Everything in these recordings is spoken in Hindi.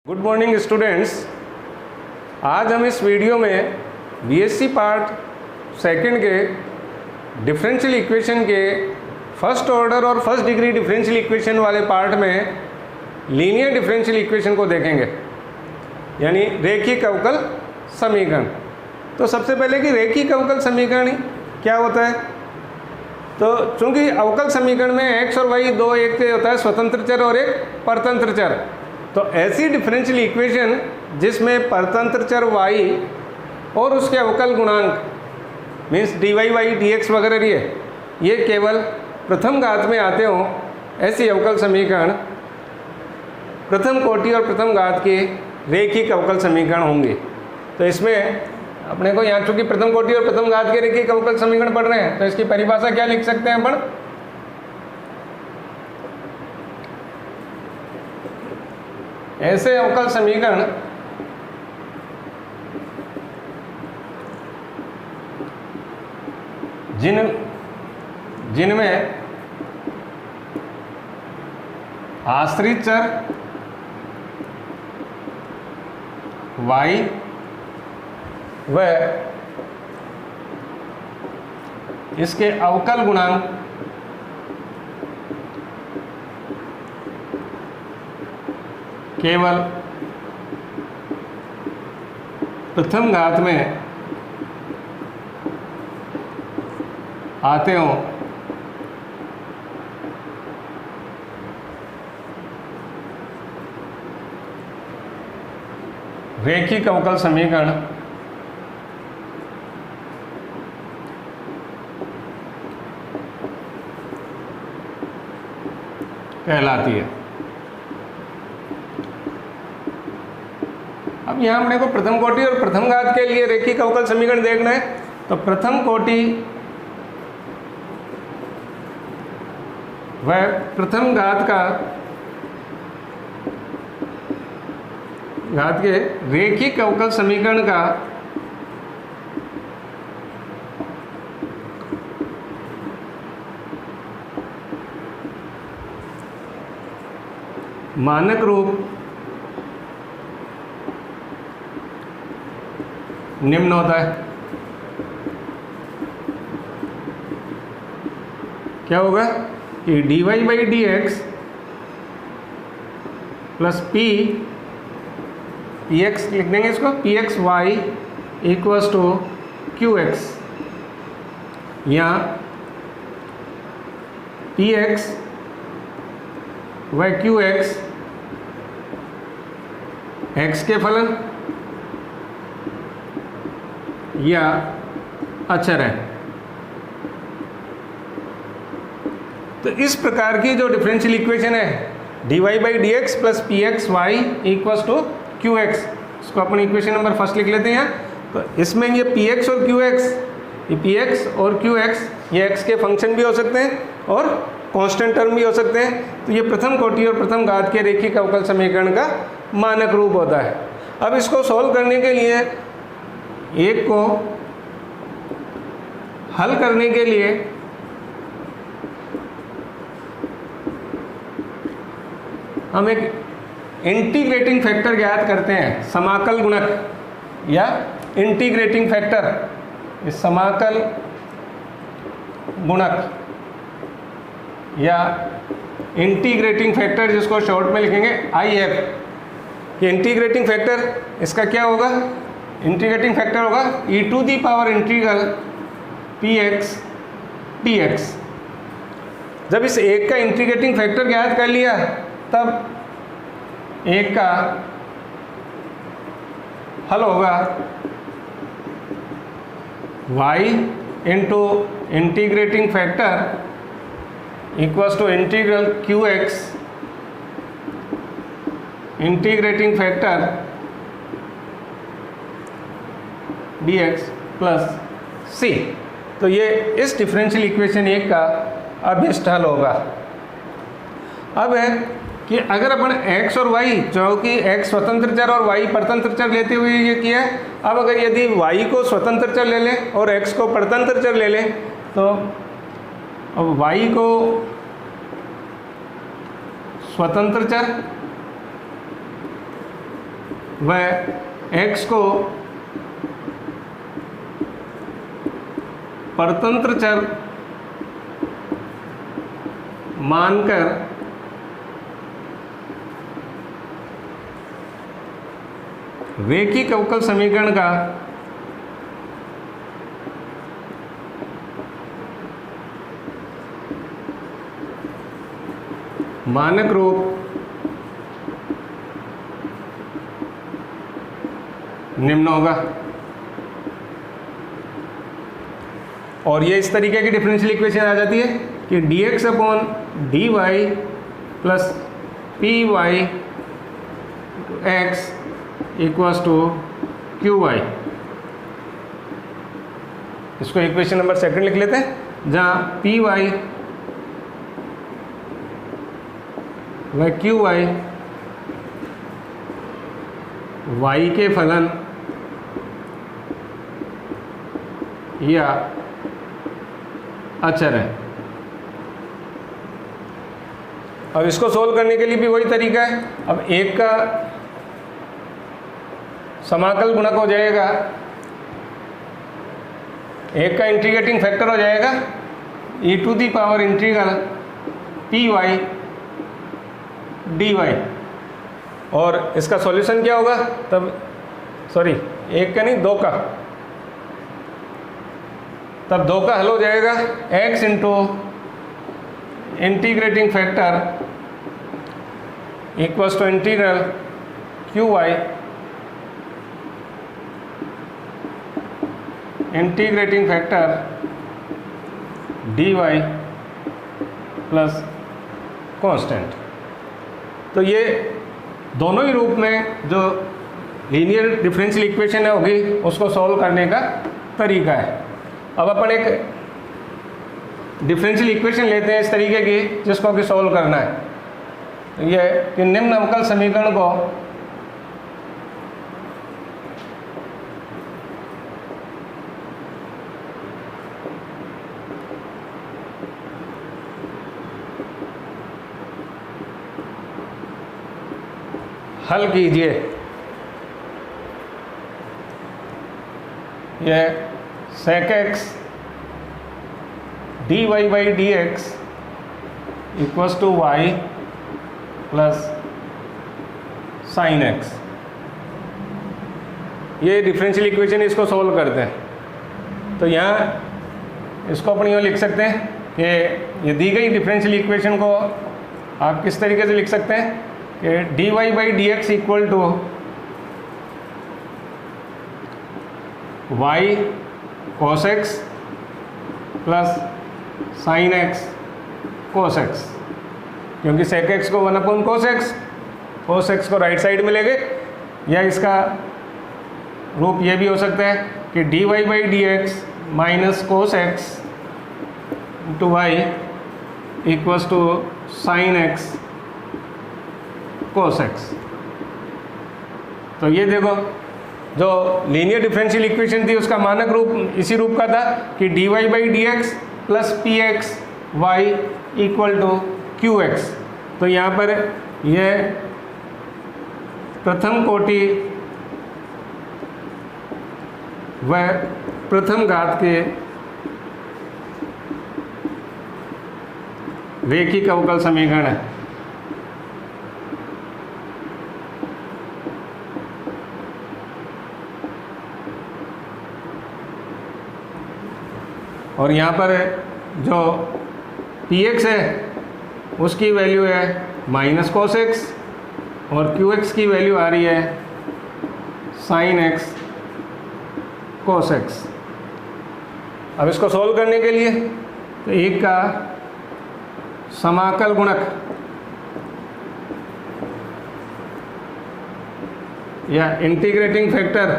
Good morning students. आज हम इस वीडियो में बीएससी पार्ट सेकंड के डिफरेंशियल इक्वेशन के फर्स्ट ऑर्डर और फर्स्ट डिग्री डिफरेंशियल इक्वेशन वाले पार्ट में लीनियर डिफरेंशियल इक्वेशन को देखेंगे, यानी रेखिक अवकल समीकरण। तो सबसे पहले कि रेखिक अवकल समीकरण क्या होता है। तो चूंकि अवकल समीकरण में x और y दो एक से होता है स्वतंत्र चर और एक परतंत्र चर, तो ऐसी डिफरेंशियल इक्वेशन जिसमें परतंत्र चर y और उसके अवकल गुणांक मीन्स dy y dx वगैरह ये केवल प्रथम घात में आते हों, ऐसी अवकल समीकरण प्रथम कोटि और प्रथम घात के रेखिक अवकल समीकरण होंगे। तो इसमें अपने को यहाँ चूंकि प्रथम कोटि और प्रथम घात के रेखिक अवकल समीकरण पढ़ रहे हैं, तो इसकी परिभाषा क्या लिख सकते हैं अपन। ऐसे अवकल समीकरण जिनमें आश्रित चर y व इसके अवकल गुणांक केवल प्रथम घात में आते हों, रेखिक अवकल समीकरण कहलाती है। अब यहाँ अपने को प्रथम कोटि और प्रथम घात के लिए रेखिक अवकल समीकरण देखना है। तो प्रथम कोटि व प्रथम घात के रेखिक अवकल समीकरण का मानक रूप निम्न होता है। क्या होगा कि dy by D X plus P X लिख देंगे इसको, P X Y equals to Q X. यहाँ पी एक्स व क्यू एक्स एक्स के फलन या अचर है। तो इस प्रकार की जो डिफरेंशियल इक्वेशन है dy by D X plus P X Y equals to Q X, इसको अपन इक्वेशन नंबर फर्स्ट लिख लेते हैं यहाँ। तो इसमें ये पी एक्स और क्यू एक्स, ये पी एक्स और क्यू एक्स ये एक्स के फंक्शन भी हो सकते हैं और कांस्टेंट टर्म भी हो सकते हैं। तो ये प्रथम कोटि और प्रथम घात के रेखिक अवकल समीकरण का मानक रूप होता है। अब इसको सॉल्व करने के लिए, एक को हल करने के लिए हम एक इंटीग्रेटिंग फैक्टर ज्ञात करते हैं, समाकल गुणक या इंटीग्रेटिंग फैक्टर। इस समाकल गुणक या इंटीग्रेटिंग फैक्टर जिसको शॉर्ट में लिखेंगे IF। ये इंटीग्रेटिंग फैक्टर इसका क्या होगा, इंटीग्रेटिंग फैक्टर होगा e to the power integral px dx। जब इस एक का इंटीग्रेटिंग फैक्टर ज्ञात कर लिया, तब एक का हल होगा y into integrating factor equals to integral qx integrating factor dx plus c। तो ये इस डिफरेंशियल इक्वेशन एक का अभिष्ट हल होगा। अब है कि अगर अपन x और y, जो कि x स्वतंत्र चर और y परतंत्र चर लेते हुए ये किया है, अब अगर यदि y को स्वतंत्र चर ले लें और x को परतंत्र चर ले लें, तो अब y को स्वतंत्र चर वह x को परतंत्र चर मानकर रैखिक अवकल समीकरण का मानक रूप निम्न होगा। और ये इस तरीके की डिफरेंशियल इक्वेशन आ जाती है कि dx upon dy plus py x equals to qy। इसको इक्वेशन नंबर सेकंड लिख लेते हैं, जहाँ py व qy y के फलन या अचर है। अब इसको सोल्व करने के लिए भी वही तरीका है। अब एक का समाकल गुणक हो जाएगा, एक का इंटीग्रेटिंग फैक्टर हो जाएगा e to the power integral py dy, और इसका सॉल्यूशन क्या होगा तब, सॉरी एक का नहीं दो का, तब दो का हल हो जाएगा x into integrating factor equals to integral qy integrating factor dy plus constant. तो ये दोनों ही रूप में जो लीनियर डिफरेंशियल इक्वेशन है होगी उसको सॉल्व करने का तरीका है। अब अपन एक डिफरेंशियल इक्वेशन लेते हैं इस तरीके की जिसको कि सॉल्व करना है। ये कि निम्न अवकल समीकरण को हल कीजिए। यह sec x dy by D X equals to y plus sine x। ये डिफरेंशियल इक्वेशन, इसको सोल्व करते हैं। तो यहाँ इसको अपन यूँ लिख सकते हैं कि ये दी गई डिफरेंशियल इक्वेशन को आप किस तरीके से लिख सकते हैं कि dy by D X equal to y cos x plus sine x cos x, क्योंकि sec x को 1 अपॉन cos x को राइट साइड में लेंगे, या इसका रूप ये भी हो सकता है कि dy by D X minus cos x into Y equals to sine x cos x। तो ये देखो जो लीनियर डिफरेंशियल इक्वेशन थी उसका मानक रूप इसी रूप का था कि dy by D X plus P X Y equal to Q X. तो यहाँ पर यह प्रथम कोटि व प्रथम घात के रैखिक अवकल समीकरण है। और यहाँ पर जो px है उसकी वैल्यू है माइनस cos x और qx की वैल्यू आ रही है sin x cos x। अब इसको सॉल्व करने के लिए तो एक का समाकल गुणक या इंटीग्रेटिंग फैक्टर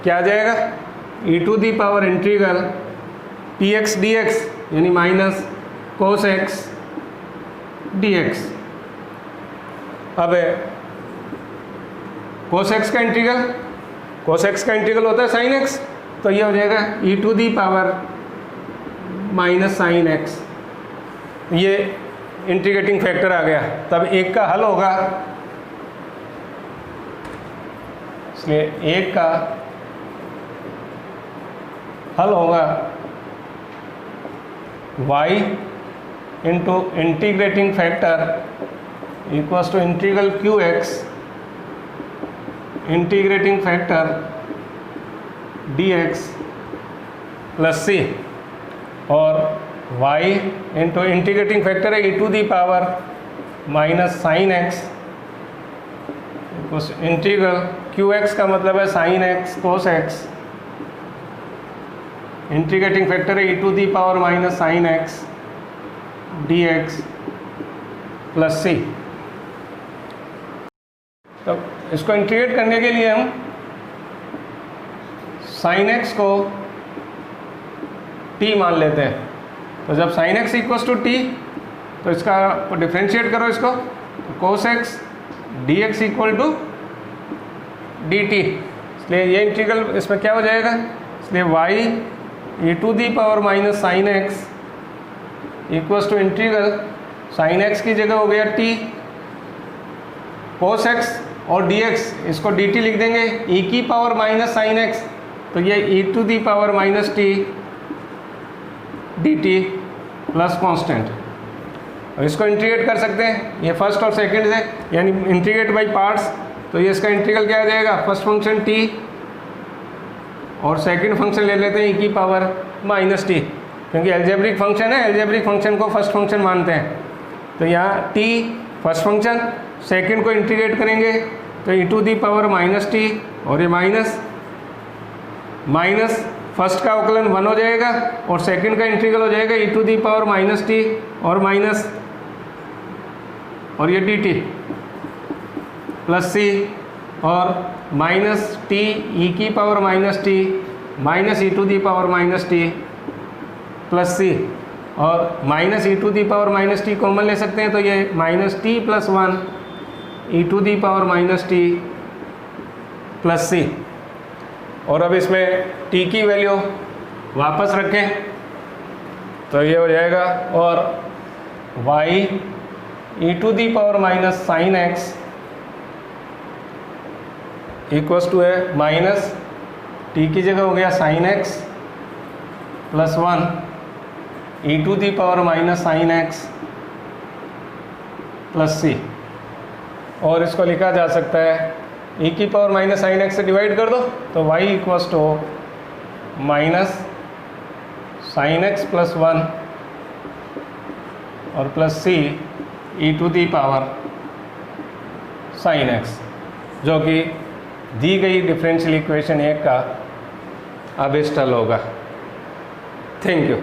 क्या आ जाएगा, e to the power integral P x D x यानी minus cos x D x. अब कोस एक्स का इंटीग्रल होता है साइन एक्स, तो ये हो जाएगा e to the power minus sine X. ये इंटीग्रेटिंग फैक्टर आ गया। तब एक का हल होगा इसलिए एक का हल होगा y into integrating factor equals to integral qx integrating factor dx plus c, और y इंटू इंटीग्रेटिंग फैक्टर है e to the power minus sine X integral qx का मतलब है sine X cos X, integrating factor है e to the power minus sine X dx plus c। तो इसको इंटीग्रेट करने के लिए हम साइन एक्स को t मान लेते हैं। तो जब sine x equals to T, तो इसका डिफ्रेंशिएट करो इसको, तो cos x D X equal to D T, इसलिए ये इंटीग्रल इसमें क्या हो जाएगा, इसलिए Y E to the power minus sine x equals to integral sine X की जगह हो गया टी, कोस एक्स और डी एक्स इसको डी टी लिख देंगे, ई की पावर माइनस साइन एक्स, तो ये e to the power minus t d t plus constant. और इसको इंटीग्रेट कर सकते हैं, ये फर्स्ट और सेकंड से, यानी इंटीग्रेट बाय पार्ट्स। तो ये इसका इंटीग्रल क्या आ जाएगा, फर्स्ट फंक्शन t और सेकंड फंक्शन ले लेते हैं e की पावर माइनस टी, क्योंकि एल्जेब्रिक फंक्शन है, एल्जेब्रिक फंक्शन को फर्स्ट फंक्शन मानते हैं। तो यहाँ t फर्स्ट फंक्शन, सेकंड को इंटीग्रेट करेंगे तो e to the power minus T, और ये माइनस माइनस फर्स्ट का अवकलन 1 हो जाएगा और सेकंड का इंटीग्रल हो जाएगा e to the power minus T और माइनस, और ये डी टी प्लस सी, और माइनस टी ई की power minus t minus e to the power minus t plus C, और minus e to the power minus t common ले सकते हैं, तो ये minus t plus 1 e to the power minus t plus C. और अब इसमें t की वैल्यू वापस रखें तो ये हो जाएगा, और y e to the power minus sine x equals to है माइनस t की जगह हो गया sine x plus 1 e to the power minus sine x plus C, और इसको लिखा जा सकता है e की पावर माइनस साइन एक्स से डिवाइड कर दो तो y equals to minus sine x plus 1 और plus C e to the power sine x, जो कि दी गई डिफरेंशियल इक्वेशन 1 का अभिष्ट हल होगा। Thank you.